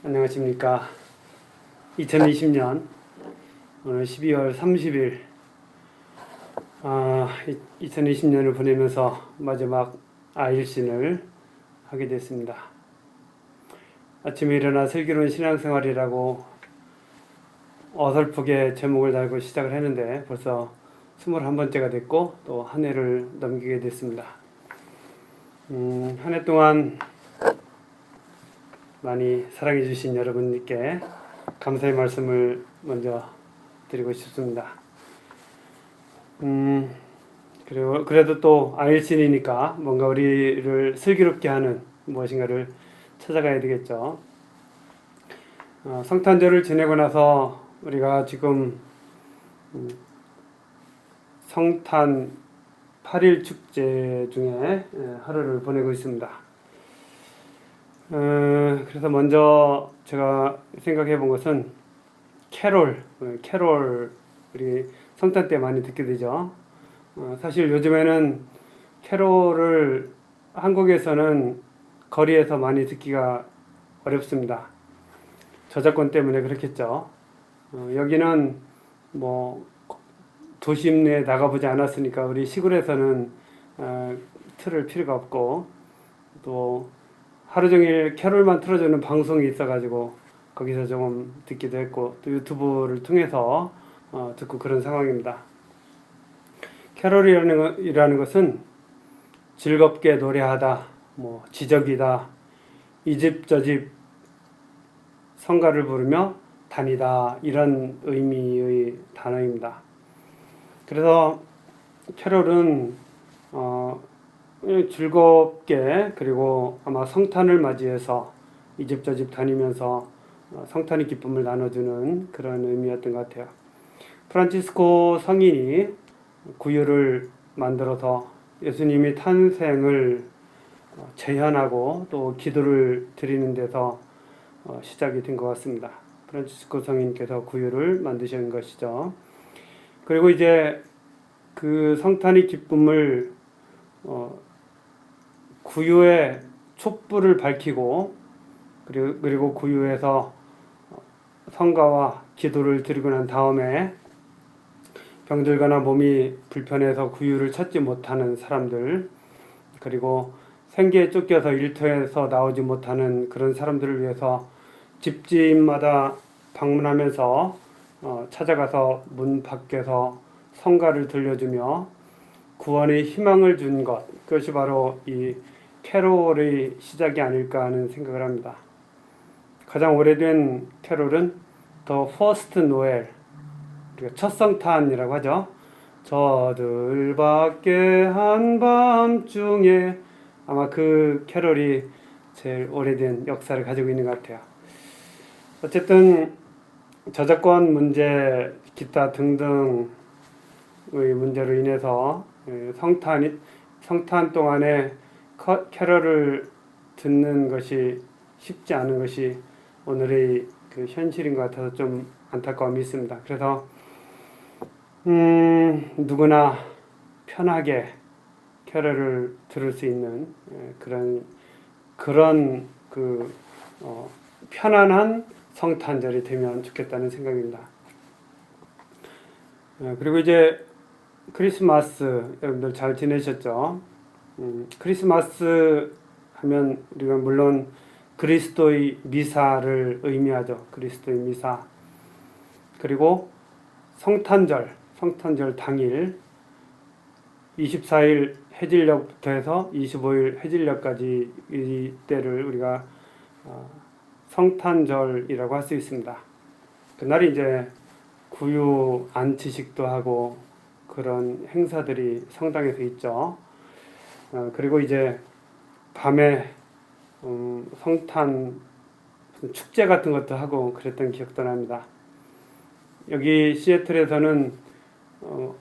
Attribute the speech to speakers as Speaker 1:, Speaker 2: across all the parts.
Speaker 1: 안녕하십니까. 2020년 오늘 12월 30일 2020년을 보내면서 마지막 아일신을 하게 됐습니다. 아침에 일어나 슬기로운 신앙생활이라고 어설프게 제목을 달고 시작을 했는데 벌써 21번째가 됐고 또 한 해를 넘기게 됐습니다. 한 해 동안 많이 사랑해 주신 여러분께 감사의 말씀을 먼저 드리고 싶습니다. 그래도 또 아일신이니까 뭔가 우리를 슬기롭게 하는 무엇인가를 찾아가야 되겠죠. 성탄절을 지내고 나서 우리가 지금 성탄 8일 축제 중에 하루를 보내고 있습니다. 그래서 먼저 제가 생각해 본 것은 캐롤 우리 성탄 때 많이 듣게 되죠. 사실 요즘에는 캐롤을 한국에서는 거리에서 많이 듣기가 어렵습니다. 저작권 때문에 그렇겠죠. 여기는 뭐 도심 내에 나가보지 않았으니까 우리 시골에서는 틀을 필요가 없고 또 하루 종일 캐롤만 틀어주는 방송이 있어가지고 거기서 조금 듣기도 했고 또 유튜브를 통해서 듣고 그런 상황입니다. 캐롤이라는 것은 즐겁게 노래하다, 뭐 지적이다, 이 집 저 집 성가를 부르며 다니다 이런 의미의 단어입니다. 그래서 캐롤은 즐겁게 그리고 아마 성탄을 맞이해서 이 집 저 집 다니면서 성탄의 기쁨을 나눠주는 그런 의미였던 것 같아요. 프란치스코 성인이 구유를 만들어서 예수님의 탄생을 재현하고 또 기도를 드리는 데서 시작이 된 것 같습니다. 프란치스코 성인께서 구유를 만드신 것이죠. 그리고 이제 그 성탄의 기쁨을 구유에 촛불을 밝히고 그리고 구유에서 성가와 기도를 드리고 난 다음에 병들거나 몸이 불편해서 구유를 찾지 못하는 사람들, 그리고 생계에 쫓겨서 일터에서 나오지 못하는 그런 사람들을 위해서 집집마다 방문하면서 찾아가서 문 밖에서 성가를 들려주며 구원의 희망을 준 것, 그것이 바로 이 캐롤의 시작이 아닐까 하는 생각을 합니다. 가장 오래된 캐롤은 The First Noel, 첫 성탄이라고 하죠. 저들밖에 한밤중에, 아마 그 캐롤이 제일 오래된 역사를 가지고 있는 것 같아요. 어쨌든 저작권 문제, 기타 등등의 문제로 인해서 성탄 동안에 캐럴을 듣는 것이 쉽지 않은 것이 오늘의 그 현실인 것 같아서 좀 안타까움이 있습니다. 그래서 누구나 편하게 캐럴을 들을 수 있는 그런 편안한 성탄절이 되면 좋겠다는 생각입니다. 그리고 이제 크리스마스 여러분들 잘 지내셨죠? 크리스마스 하면 우리가 물론 그리스도의 미사를 의미하죠. 그리스도의 미사. 그리고 성탄절 당일 24일 해질녘부터 해서 25일 해질녘까지 이 때를 우리가 성탄절이라고 할 수 있습니다. 그날이 이제 구유 안치식도 하고 그런 행사들이 성당에서 있죠. 그리고 이제 밤에 성탄 축제 같은 것도 하고 그랬던 기억도 납니다. 여기 시애틀에서는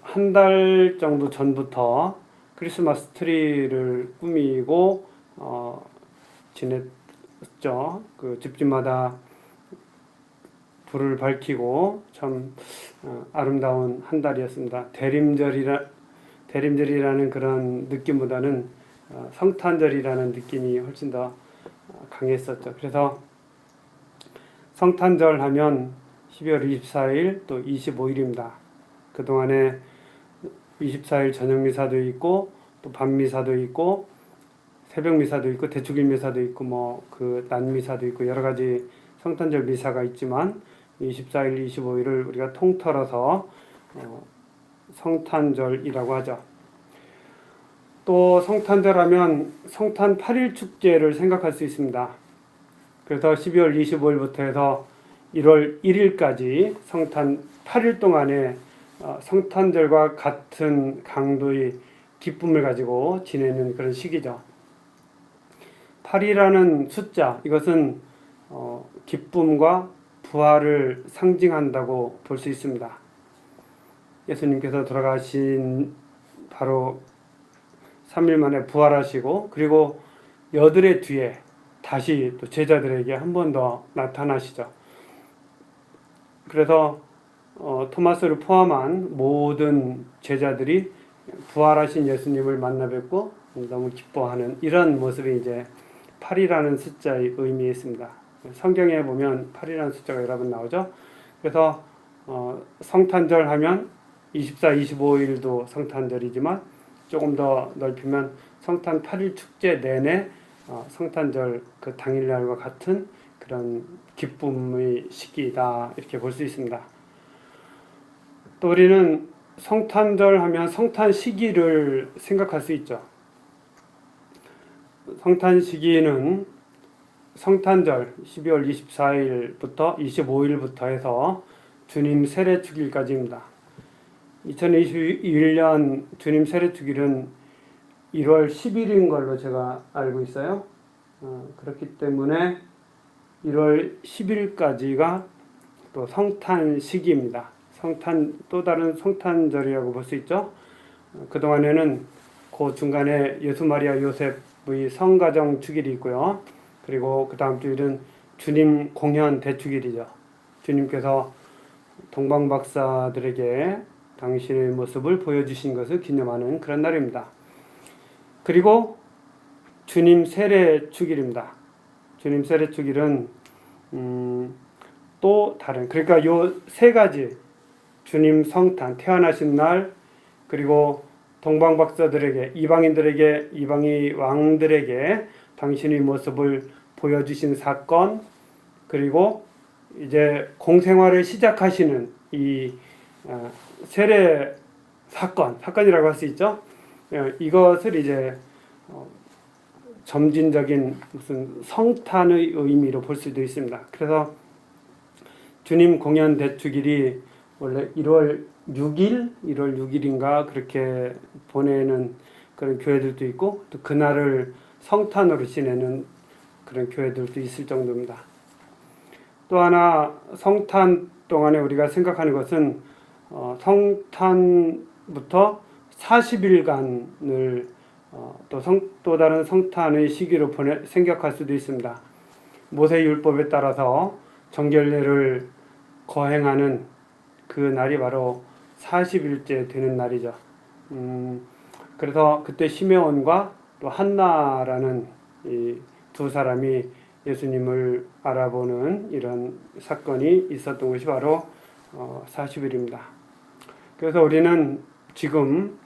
Speaker 1: 한 달 정도 전부터 크리스마스 트리를 꾸미고 지냈죠. 그 집집마다 불을 밝히고 참 아름다운 한 달이었습니다. 대림절이라는 그런 느낌보다는 성탄절이라는 느낌이 훨씬 더 강했었죠. 그래서 성탄절 하면 12월 24일 또 25일입니다. 그동안에 24일 저녁 미사도 있고 또 밤 미사도 있고 새벽 미사도 있고 대축일 미사도 있고 뭐 그 낮 미사도 있고 여러 가지 성탄절 미사가 있지만 24일, 25일을 우리가 통틀어서 성탄절이라고 하죠. 또 성탄절 하면 성탄 8일 축제를 생각할 수 있습니다. 그래서 12월 25일부터 해서 1월 1일까지 성탄 8일 동안에 성탄절과 같은 강도의 기쁨을 가지고 지내는 그런 시기죠. 8이라는 숫자, 이것은 기쁨과 부활을 상징한다고 볼 수 있습니다. 예수님께서 돌아가신 바로 3일 만에 부활하시고 그리고 여드레 뒤에 다시 또 제자들에게 한 번 더 나타나시죠. 그래서 토마스를 포함한 모든 제자들이 부활하신 예수님을 만나 뵙고 너무 기뻐하는 이런 모습이 이제 8이라는 숫자의 의미에 있습니다. 성경에 보면 8이라는 숫자가 여러 번 나오죠. 그래서 성탄절 하면 24, 25일도 성탄절이지만 조금 더 넓히면 성탄 8일 축제 내내 성탄절 그 당일날과 같은 그런 기쁨의 시기이다 이렇게 볼 수 있습니다. 또 우리는 성탄절 하면 성탄 시기를 생각할 수 있죠. 성탄 시기는 성탄절 12월 24일부터 25일부터 해서 주님 세례축일까지입니다. 2021년 주님 세례축일은 1월 10일인 걸로 제가 알고 있어요. 그렇기 때문에 1월 10일까지가 또 성탄 시기입니다. 또 다른 성탄절이라고 볼 수 있죠. 그동안에는 그 중간에 예수 마리아 요셉의 성가정 축일이 있고요. 그리고 그 다음 주일은 주님 공현 대축일이죠. 주님께서 동방박사들에게 당신의 모습을 보여주신 것을 기념하는 그런 날입니다. 그리고 주님 세례축일입니다. 주님 세례축일은 또 다른, 그러니까 요 세 가지, 주님 성탄 태어나신 날, 그리고 동방박사들에게, 이방인들에게, 이방의 왕들에게 당신의 모습을 보여주신 사건, 그리고 이제 공생활을 시작하시는 이 세례 사건이라고 할 수 있죠. 이것을 이제 점진적인 무슨 성탄의 의미로 볼 수도 있습니다. 그래서 주님 공연 대축일이 원래 1월 6일인가 그렇게 보내는 그런 교회들도 있고 또 그날을 성탄으로 지내는 그런 교회들도 있을 정도입니다. 또 하나 성탄 동안에 우리가 생각하는 것은 성탄부터 40일간을 또 다른 성탄의 시기로 생각할 수도 있습니다. 모세율법에 따라서 정결례를 거행하는 그 날이 바로 40일째 되는 날이죠. 그래서 그때 시메온과 또 한나라는 이 두 사람이 예수님을 알아보는 이런 사건이 있었던 것이 바로 40일입니다. 그래서 우리는 지금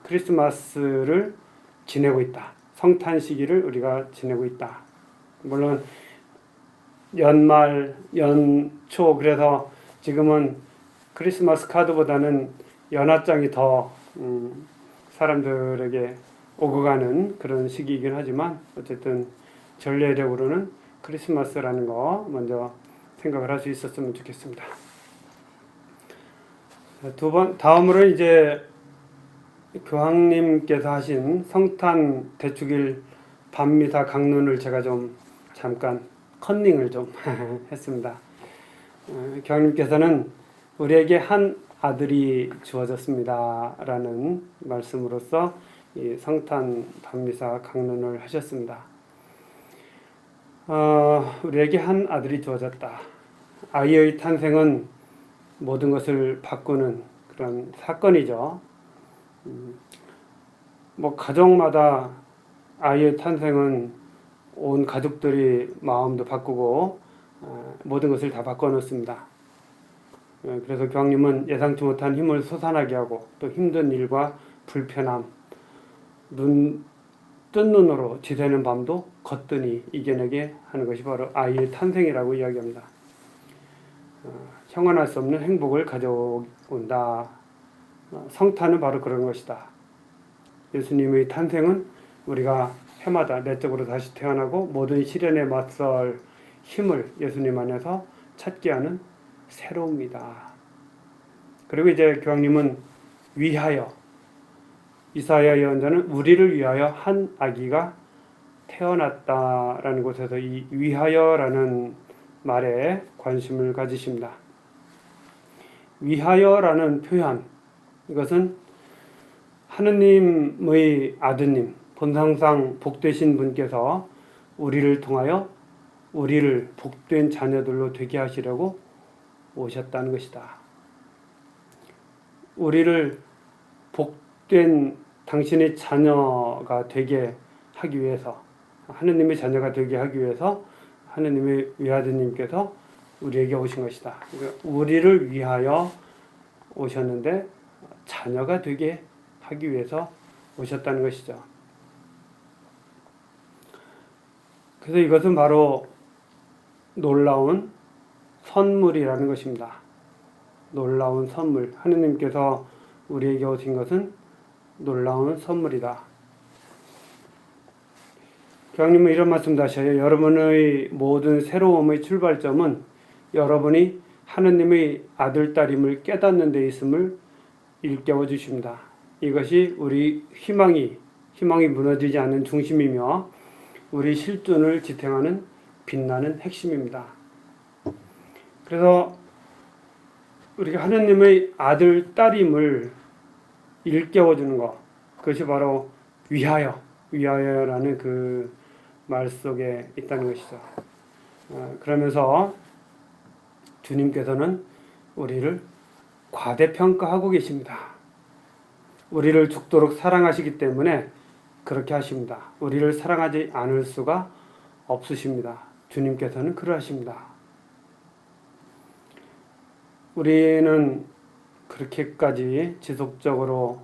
Speaker 1: 크리스마스를 지내고 있다. 성탄 시기를 우리가 지내고 있다. 물론 연말, 연초, 그래서 지금은 크리스마스 카드보다는 연화장이 더 사람들에게 오고 가는 그런 시기이긴 하지만 어쨌든 전례적으로는 크리스마스라는 거 먼저 생각을 할 수 있었으면 좋겠습니다. 다음으로 이제 교황님께서 하신 성탄 대축일 밤미사 강론을 제가 좀 잠깐 컨닝을 좀 했습니다. 교황님께서는 우리에게 한 아들이 주어졌습니다 라는 말씀으로써 이 성탄 밤미사 강론을 하셨습니다. 우리에게 한 아들이 주어졌다. 아이의 탄생은 모든 것을 바꾸는 그런 사건이죠. 뭐 가정마다 아이의 탄생은 온 가족들이 마음도 바꾸고 모든 것을 다 바꿔놓습니다. 그래서 교황님은 예상치 못한 힘을 솟아나게 하고 또 힘든 일과 불편함, 뜬 눈으로 지새는 밤도 거뜬히 이겨내게 하는 것이 바로 아이의 탄생이라고 이야기합니다. 형언할 수 없는 행복을 가져온다. 성탄은 바로 그런 것이다. 예수님의 탄생은 우리가 해마다 내적으로 다시 태어나고 모든 시련에 맞설 힘을 예수님 안에서 찾게 하는 새로움이다. 그리고 이제 교황님은 위하여, 이사야 예언자는 우리를 위하여 한 아기가 태어났다라는 곳에서 이 위하여라는 말에 관심을 가지십니다. 위하여라는 표현, 이것은 하느님의 아드님, 본성상 복되신 분께서 우리를 통하여 우리를 복된 자녀들로 되게 하시려고 오셨다는 것이다. 우리를 복된 당신의 자녀가 되게 하기 위해서, 하느님의 자녀가 되게 하기 위해서 하느님의 외아드님께서 우리에게 오신 것이다. 우리를 위하여 오셨는데 자녀가 되게 하기 위해서 오셨다는 것이죠. 그래서 이것은 바로 놀라운 선물이라는 것입니다. 놀라운 선물. 하느님께서 우리에게 오신 것은 놀라운 선물이다. 교황님은 이런 말씀도 하셔요. 여러분의 모든 새로움의 출발점은 여러분이 하느님의 아들, 딸임을 깨닫는 데 있음을 일깨워 주십니다. 이것이 우리 희망이 무너지지 않는 중심이며 우리 실존을 지탱하는 빛나는 핵심입니다. 그래서 우리가 하느님의 아들, 딸임을 일깨워주는 것, 그것이 바로 위하여라는 그 말 속에 있다는 것이죠. 그러면서 주님께서는 우리를 과대평가하고 계십니다. 우리를 죽도록 사랑하시기 때문에 그렇게 하십니다. 우리를 사랑하지 않을 수가 없으십니다. 주님께서는 그러하십니다. 우리는 그렇게까지 지속적으로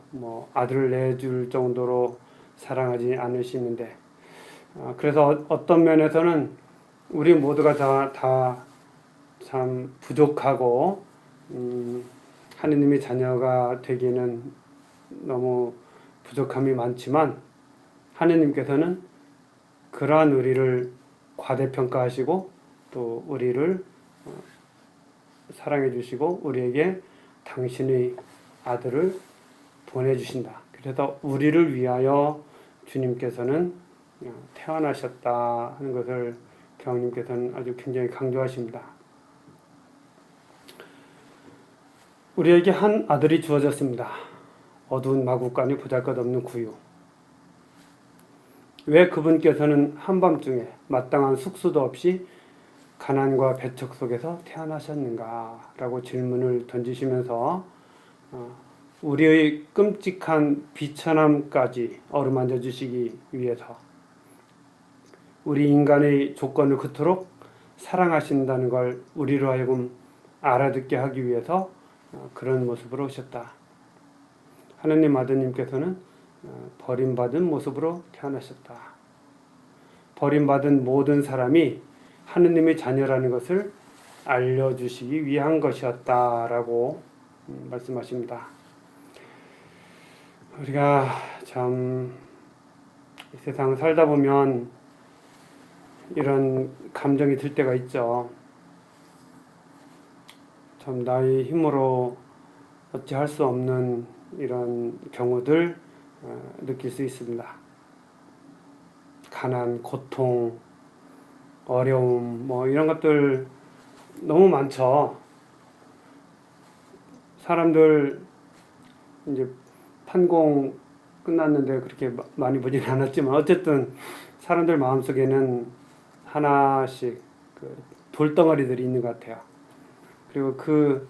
Speaker 1: 아들을 내줄 정도로 사랑하지 않으시는데, 그래서 어떤 면에서는 우리 모두가 다 참 부족하고 하느님의 자녀가 되기에는 너무 부족함이 많지만 하느님께서는 그러한 우리를 과대평가하시고 또 우리를 사랑해 주시고 우리에게 당신의 아들을 보내주신다. 그래서 우리를 위하여 주님께서는 태어나셨다 하는 것을 교황님께서는 아주 굉장히 강조하십니다. 우리에게 한 아들이 주어졌습니다. 어두운 마구간이 보잘것없는 구유. 왜 그분께서는 한밤중에 마땅한 숙소도 없이 가난과 배척 속에서 태어나셨는가? 라고 질문을 던지시면서 우리의 끔찍한 비천함까지 어루만져 주시기 위해서 우리 인간의 조건을 그토록 사랑하신다는 걸 우리로 하여금 알아듣게 하기 위해서 그런 모습으로 오셨다. 하느님 아드님께서는 버림받은 모습으로 태어나셨다. 버림받은 모든 사람이 하느님의 자녀라는 것을 알려주시기 위한 것이었다라고 말씀하십니다. 우리가 참 이 세상 살다 보면 이런 감정이 들 때가 있죠. 참 나의 힘으로 어찌할 수 없는 이런 경우들 느낄 수 있습니다. 가난, 고통, 어려움 이런 것들 너무 많죠. 사람들 이제 판공 끝났는데 그렇게 많이 보진 않았지만 어쨌든 사람들 마음속에는 하나씩 그 돌덩어리들이 있는 것 같아요. 그리고 그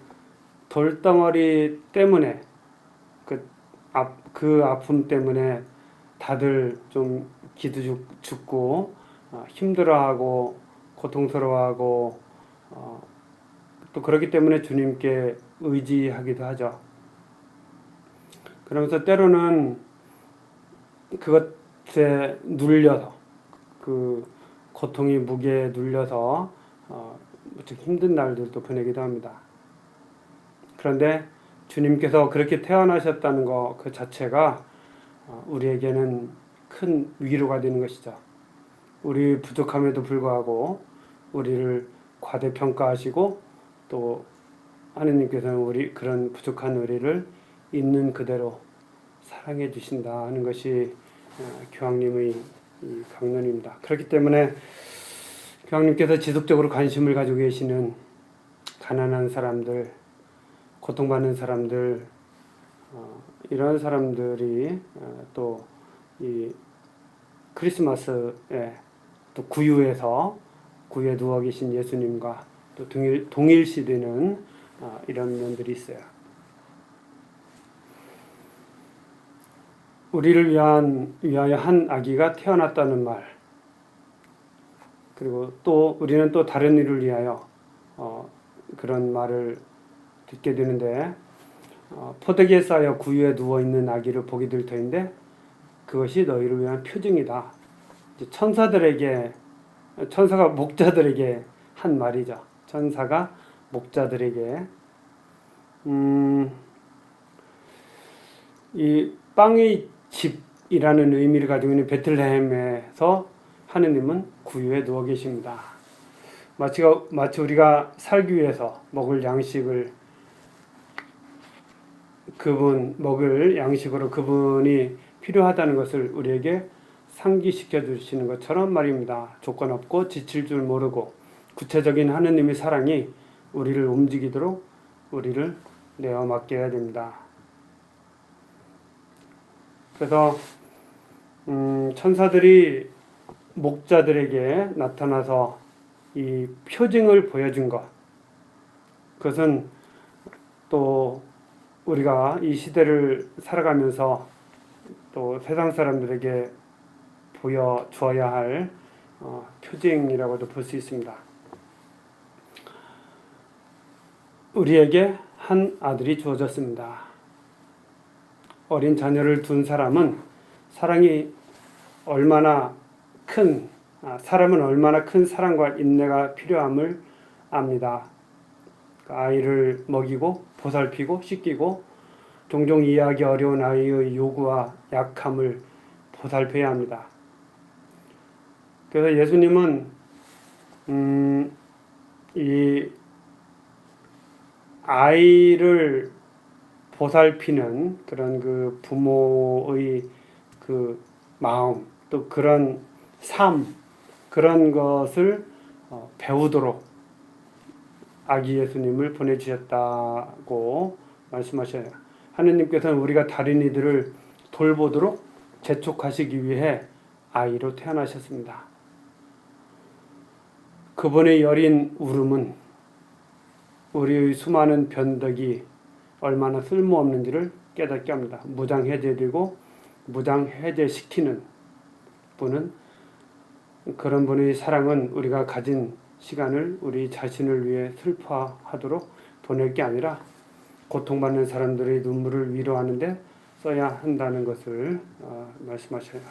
Speaker 1: 돌덩어리 때문에 그 아픔 때문에 다들 좀 기도 죽고 힘들어하고 고통스러워하고 또 그렇기 때문에 주님께 의지하기도 하죠. 그러면서 때로는 그것에 눌려서 그 고통이 무게에 눌려서 무척 힘든 날들도 보내기도 합니다. 그런데 주님께서 그렇게 태어나셨다는 것 그 자체가 우리에게는 큰 위로가 되는 것이죠. 우리 부족함에도 불구하고 우리를 과대평가하시고 또 하느님께서는 우리 그런 부족한 우리를 있는 그대로 사랑해 주신다 하는 것이 교황님의 강론입니다. 그렇기 때문에 교황님께서 지속적으로 관심을 가지고 계시는 가난한 사람들, 고통받는 사람들, 이런 사람들이 또 이 크리스마스에 또 구유에 누워 계신 예수님과 또 동일시되는 이런 면들이 있어요. 우리를 위하여 한 아기가 태어났다는 말, 그리고 또 우리는 또 다른 이를 위하여 그런 말을 듣게 되는데, 포대기에 쌓여 구유에 누워 있는 아기를 보게 될 터인데 그것이 너희를 위한 표징이다. 천사가 목자들에게 한 말이죠. 천사가 목자들에게 이 빵의 집이라는 의미를 가지고 있는 베틀레헴에서 하느님은 구유에 누워 계십니다. 마치 우리가 살기 위해서 먹을 양식을 먹을 양식으로 그분이 필요하다는 것을 우리에게 상기시켜 주시는 것처럼 말입니다. 조건 없고 지칠 줄 모르고 구체적인 하느님의 사랑이 우리를 움직이도록 우리를 내어 맡겨야 됩니다. 그래서 천사들이 목자들에게 나타나서 이 표징을 보여준 것, 그것은 또 우리가 이 시대를 살아가면서 또 세상 사람들에게 보여주어야 할 표징이라고도 볼 수 있습니다. 우리에게 한 아들이 주어졌습니다. 어린 자녀를 둔 사람은 사람은 얼마나 큰 사랑과 인내가 필요함을 압니다. 아이를 먹이고 보살피고 씻기고 종종 이해하기 어려운 아이의 요구와 약함을 보살펴야 합니다. 그래서 예수님은 이 아이를 보살피는 그런 그 부모의 그 마음, 또 그런 삶, 그런 것을 배우도록 아기 예수님을 보내주셨다고 말씀하셔요. 하느님께서는 우리가 다른 이들을 돌보도록 재촉하시기 위해 아이로 태어나셨습니다. 그분의 여린 울음은 우리의 수많은 변덕이 얼마나 쓸모없는지를 깨닫게 합니다. 무장해제되고 무장해제시키는 분은, 그런 분의 사랑은 우리가 가진 시간을 우리 자신을 위해 슬퍼하도록 보낼 게 아니라 고통받는 사람들의 눈물을 위로하는 데 써야 한다는 것을 말씀하셔요.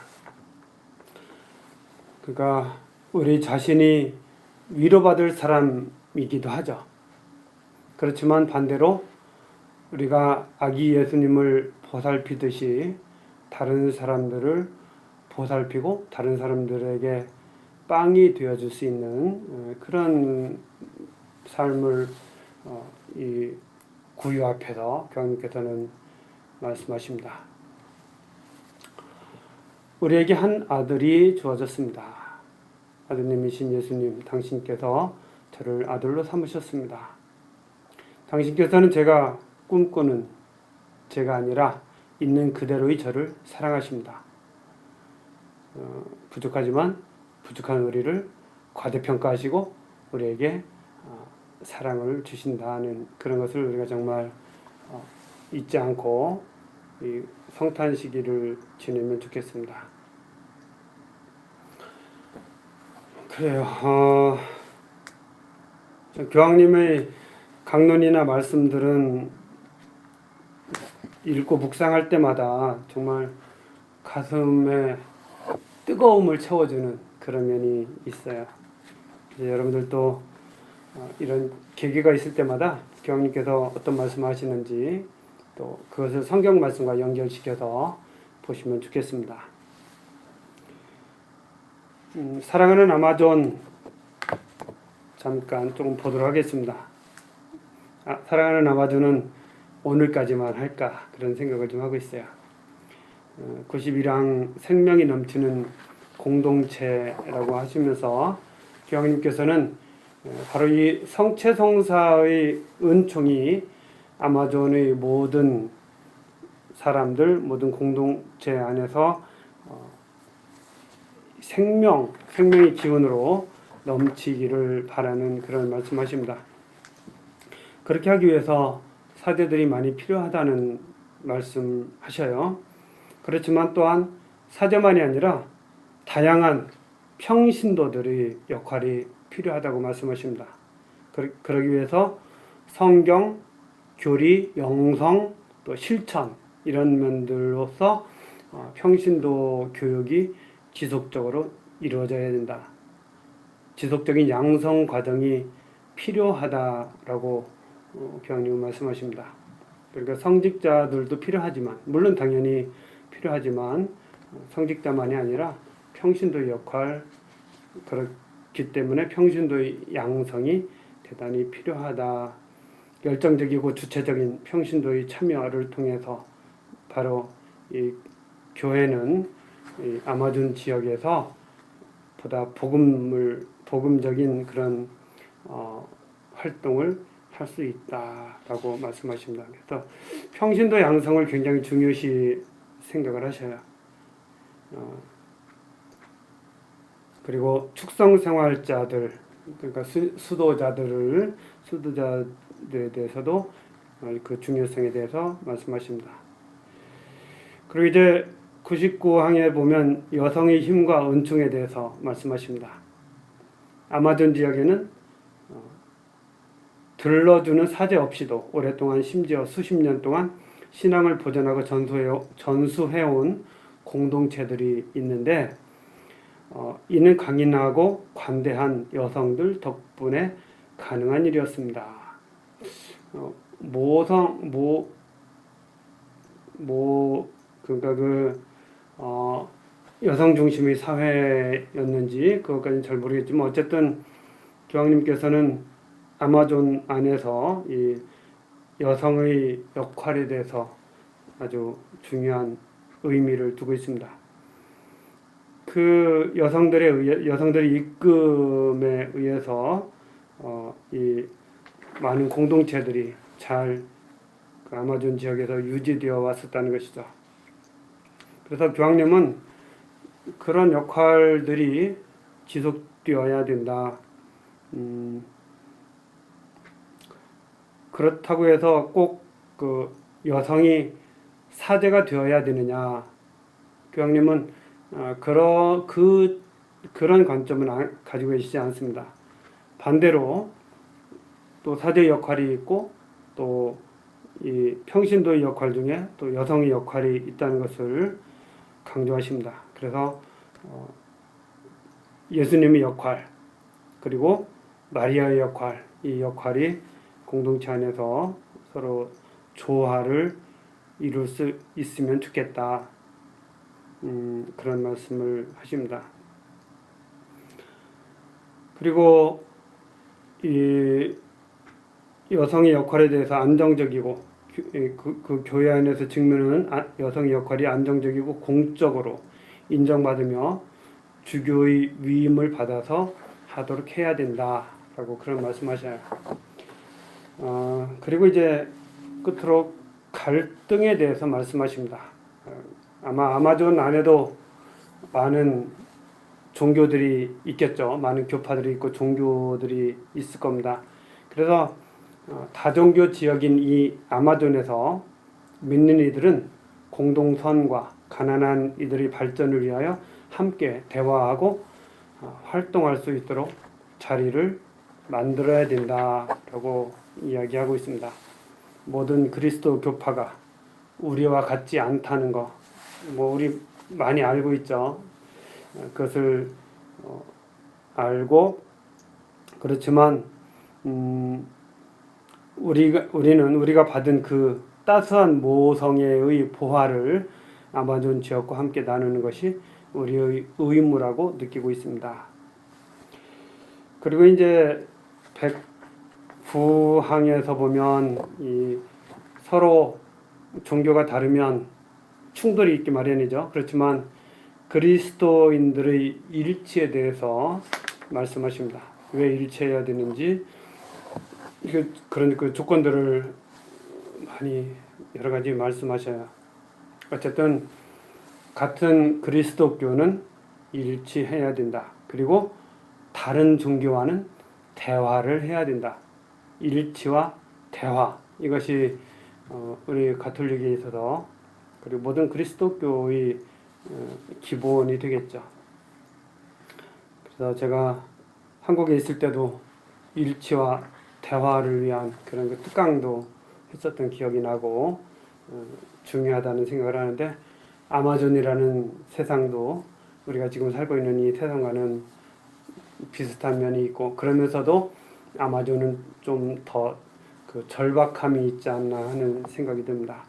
Speaker 1: 그러니까 우리 자신이 위로받을 사람이기도 하죠. 그렇지만 반대로 우리가 아기 예수님을 보살피듯이 다른 사람들을 보살피고 다른 사람들에게 빵이 되어줄 수 있는 그런 삶을 이 구유 앞에서 교황님께서는 말씀하십니다. 우리에게 한 아들이 주어졌습니다. 아드님이신 예수님, 당신께서 저를 아들로 삼으셨습니다. 당신께서는 제가 꿈꾸는 제가 아니라 있는 그대로의 저를 사랑하십니다. 부족하지만 부족한 우리를 과대평가하시고 우리에게 사랑을 주신다는 그런 것을 우리가 정말 잊지 않고 이 성탄 시기를 지내면 좋겠습니다. 그래요. 교황님의 강론이나 말씀들은 읽고 묵상할 때마다 정말 가슴에 뜨거움을 채워주는 그런 면이 있어요. 여러분들도 이런 계기가 있을 때마다 교황님께서 어떤 말씀 하시는지 또 그것을 성경 말씀과 연결시켜서 보시면 좋겠습니다. 사랑하는 아마존 잠깐 조금 보도록 하겠습니다. 사랑하는 아마존은 오늘까지만 할까 그런 생각을 좀 하고 있어요. 91항 생명이 넘치는 공동체라고 하시면서 교황님께서는 바로 이 성체성사의 은총이 아마존의 모든 사람들, 모든 공동체 안에서 생명의 기운으로 넘치기를 바라는 그런 말씀하십니다. 그렇게 하기 위해서 사제들이 많이 필요하다는 말씀하셔요. 그렇지만 또한 사제만이 아니라 다양한 평신도들의 역할이 필요하다고 말씀하십니다. 그러기 위해서 성경, 교리, 영성, 또 실천 이런 면들로서 평신도 교육이 지속적으로 이루어져야 된다. 지속적인 양성 과정이 필요하다라고 교황님은 말씀하십니다. 그러니까 성직자들도 필요하지만 물론 당연히 필요하지만 성직자만이 아니라 평신도의 역할 그렇기 때문에 평신도의 양성이 대단히 필요하다. 열정적이고 주체적인 평신도의 참여를 통해서 바로 이 교회는 이 아마존 지역에서 보다 복음적인 그런 활동을 할 수 있다라고 말씀하십니다. 그래서 평신도 양성을 굉장히 중요시 생각을 하셔요. 그리고 축성생활자들 그러니까 수도자들에 대해서도 그 중요성에 대해서 말씀하십니다. 그리고 이제 99항에 보면 여성의 힘과 은총에 대해서 말씀하십니다. 아마존 지역에는 들러주는 사제 없이도 오랫동안 심지어 수십 년 동안 신앙을 보존하고 전수해온 공동체들이 있는데 이는 강인하고 관대한 여성들 덕분에 가능한 일이었습니다. 그러니까 여성 중심의 사회였는지 그것까지는 잘 모르겠지만 어쨌든 교황님께서는 아마존 안에서 이 여성의 역할에 대해서 아주 중요한 의미를 두고 있습니다. 그 여성들의 입금에 의해서 이 많은 공동체들이 잘 그 아마존 지역에서 유지되어 왔었다는 것이죠. 그래서 교황님은 그런 역할들이 지속되어야 된다. 그렇다고 해서 꼭 그 여성이 사제가 되어야 되느냐? 교황님은 그런 관점은 가지고 계시지 않습니다. 반대로 또 사제의 역할이 있고 또 이 평신도의 역할 중에 또 여성의 역할이 있다는 것을 강조하십니다. 그래서 예수님의 역할 그리고 마리아의 역할 이 역할이 공동체 안에서 서로 조화를 이룰 수 있으면 좋겠다. 그런 말씀을 하십니다. 그리고 이 여성의 역할에 대해서 안정적이고 그 교회 안에서 직면하는 여성의 역할이 안정적이고 공적으로 인정받으며 주교의 위임을 받아서 하도록 해야 된다라고 그런 말씀하셔요. 그리고 이제 끝으로 갈등에 대해서 말씀하십니다. 아마 아마존 안에도 많은 종교들이 있겠죠. 많은 교파들이 있고 종교들이 있을 겁니다. 그래서 다종교 지역인 이 아마존에서 믿는 이들은 공동선과 가난한 이들의 발전을 위하여 함께 대화하고 활동할 수 있도록 자리를 만들어야 된다라고 이야기하고 있습니다. 모든 그리스도 교파가 우리와 같지 않다는 거, 우리 많이 알고 있죠. 그것을 알고, 그렇지만 우리가 받은 그 따스한 모성애의 보화를 아마존 지역과 함께 나누는 것이 우리의 의무라고 느끼고 있습니다. 그리고 이제 백부항에서 보면 서로 종교가 다르면 충돌이 있기 마련이죠. 그렇지만 그리스도인들의 일치에 대해서 말씀하십니다. 왜 일치해야 되는지 그런 그 조건들을 많이 여러 가지 말씀하셔요. 어쨌든 같은 그리스도교는 일치해야 된다. 그리고 다른 종교와는 대화를 해야 된다. 일치와 대화, 이것이 우리 가톨릭에 있어서 그리고 모든 그리스도교의 기본이 되겠죠. 그래서 제가 한국에 있을 때도 일치와 대화를 위한 그런 그 특강도 했었던 기억이 나고 중요하다는 생각을 하는데, 아마존이라는 세상도 우리가 지금 살고 있는 이 세상과는 비슷한 면이 있고, 그러면서도 아마존은 좀 더 그 절박함이 있지 않나 하는 생각이 듭니다.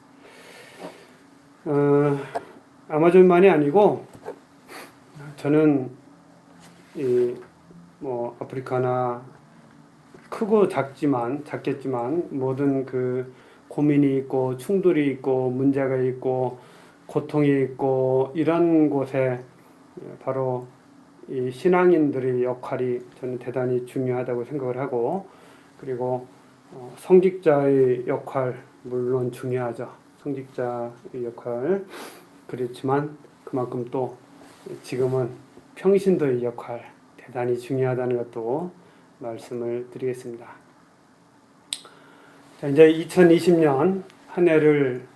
Speaker 1: 아마존만이 아니고 저는 아프리카나 크고 작겠지만 모든 그 고민이 있고 충돌이 있고 문제가 있고 고통이 있고 이런 곳에 바로 이 신앙인들의 역할이 저는 대단히 중요하다고 생각을 하고, 그리고 성직자의 역할 물론 중요하죠. 성직자의 역할. 그렇지만 그만큼 또 지금은 평신도의 역할 대단히 중요하다는 것도 말씀을 드리겠습니다. 자, 이제 2020년 한 해를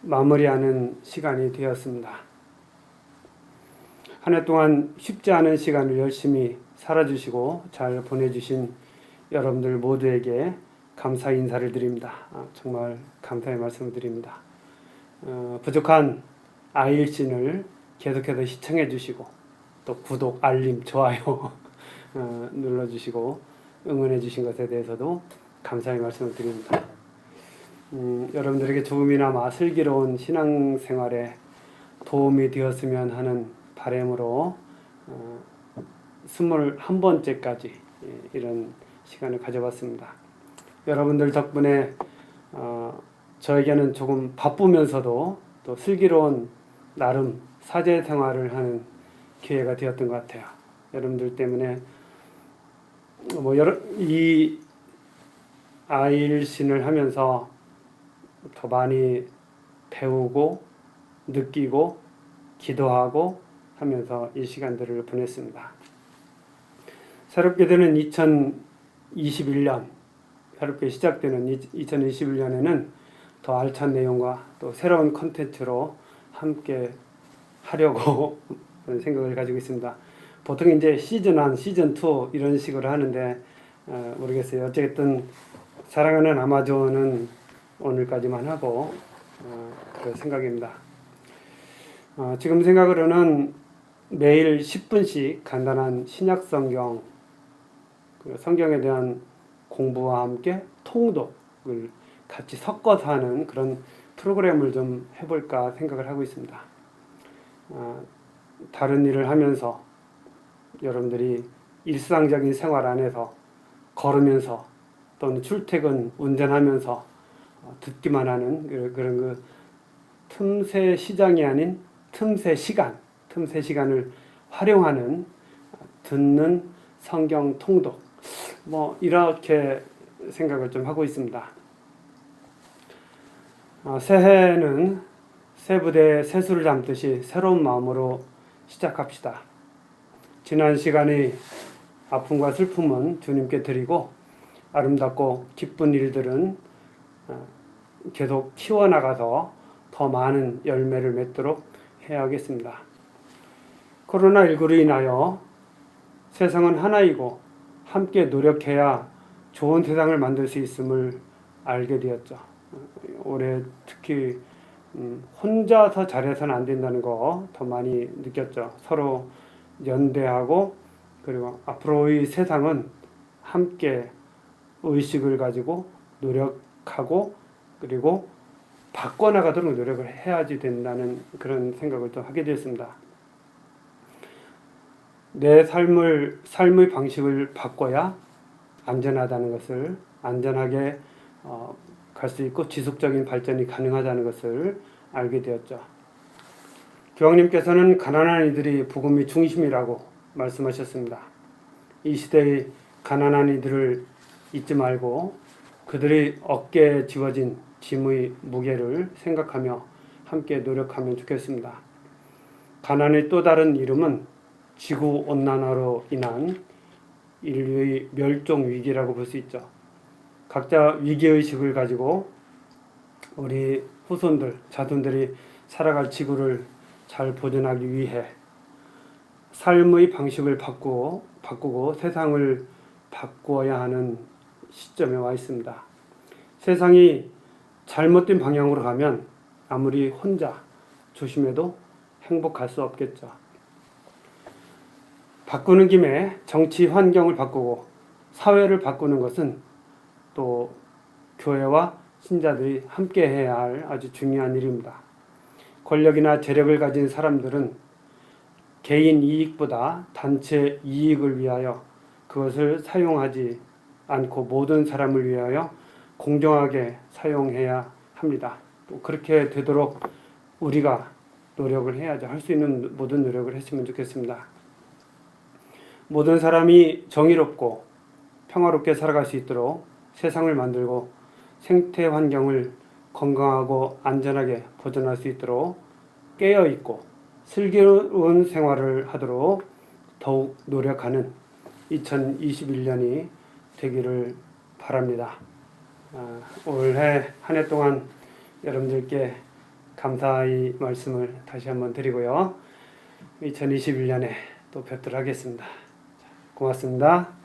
Speaker 1: 마무리하는 시간이 되었습니다. 한 해 동안 쉽지 않은 시간을 열심히 살아주시고 잘 보내주신 여러분들 모두에게 감사 인사를 드립니다. 정말 감사의 말씀을 드립니다. 부족한 아이일신을 계속해서 시청해 주시고 또 구독, 알림, 좋아요 눌러주시고 응원해 주신 것에 대해서도 감사의 말씀을 드립니다. 여러분들에게 조금이나마 슬기로운 신앙생활에 도움이 되었으면 하는 바람으로 21번째까지 이런 시간을 가져봤습니다. 여러분들 덕분에 저에게는 조금 바쁘면서도 또 슬기로운 나름 사제 생활을 하는 기회가 되었던 것 같아요. 여러분들 때문에 이 아일신을 하면서 더 많이 배우고 느끼고 기도하고 하면서 이 시간들을 보냈습니다. 새롭게 되는 2021년, 새롭게 시작되는 2021년에는 더 알찬 내용과 또 새로운 콘텐츠로 함께 하려고 생각을 가지고 있습니다. 보통 이제 시즌 1, 시즌 2 이런 식으로 하는데 모르겠어요. 어쨌든 사랑하는 아마존은 오늘까지만 하고 그럴 생각입니다. 지금 생각으로는 매일 10분씩 간단한 신약성경, 성경에 대한 공부와 함께 통독을 같이 섞어서 하는 그런 프로그램을 좀 해볼까 생각을 하고 있습니다. 다른 일을 하면서 여러분들이 일상적인 생활 안에서 걸으면서 또는 출퇴근 운전하면서 듣기만 하는 그런 그 틈새 시장이 아닌 틈새 시간을 활용하는 듣는 성경 통독, 이렇게 생각을 좀 하고 있습니다. 새해는 새 부대에 새수를 담듯이 새로운 마음으로 시작합시다. 지난 시간의 아픔과 슬픔은 주님께 드리고 아름답고 기쁜 일들은 계속 키워나가서 더 많은 열매를 맺도록 해야겠습니다. 코로나19로 인하여 세상은 하나이고 함께 노력해야 좋은 세상을 만들 수 있음을 알게 되었죠. 올해 특히 혼자서 잘해서는 안 된다는 거 더 많이 느꼈죠. 서로 연대하고, 그리고 앞으로의 세상은 함께 의식을 가지고 노력하고, 그리고 바꿔나가도록 노력을 해야지 된다는 그런 생각을 또 하게 되었습니다. 내 삶의 방식을 바꿔야 안전하다는 것을, 안전하게 갈 수 있고 지속적인 발전이 가능하다는 것을 알게 되었죠. 교황님께서는 가난한 이들이 복음의 중심이라고 말씀하셨습니다. 이 시대의 가난한 이들을 잊지 말고 그들의 어깨에 지워진 짐의 무게를 생각하며 함께 노력하면 좋겠습니다. 가난의 또 다른 이름은 지구온난화로 인한 인류의 멸종 위기라고 볼 수 있죠. 각자 위기의식을 가지고 우리 후손들, 자손들이 살아갈 지구를 잘 보존하기 위해 삶의 방식을 바꾸고 세상을 바꾸어야 하는 시점에 와 있습니다. 세상이 잘못된 방향으로 가면 아무리 혼자 조심해도 행복할 수 없겠죠. 바꾸는 김에 정치 환경을 바꾸고 사회를 바꾸는 것은 또 교회와 신자들이 함께 해야 할 아주 중요한 일입니다. 권력이나 재력을 가진 사람들은 개인 이익보다 단체 이익을 위하여 그것을 사용하지 않고 모든 사람을 위하여 공정하게 사용해야 합니다. 또 그렇게 되도록 우리가 노력을 해야죠. 할 수 있는 모든 노력을 했으면 좋겠습니다. 모든 사람이 정의롭고 평화롭게 살아갈 수 있도록 세상을 만들고 생태 환경을 건강하고 안전하게 보존할 수 있도록 깨어있고 슬기로운 생활을 하도록 더욱 노력하는 2021년이 되기를 바랍니다. 올해 한 해 동안 여러분들께 감사의 말씀을 다시 한번 드리고요. 2021년에 또 뵙도록 하겠습니다. 고맙습니다.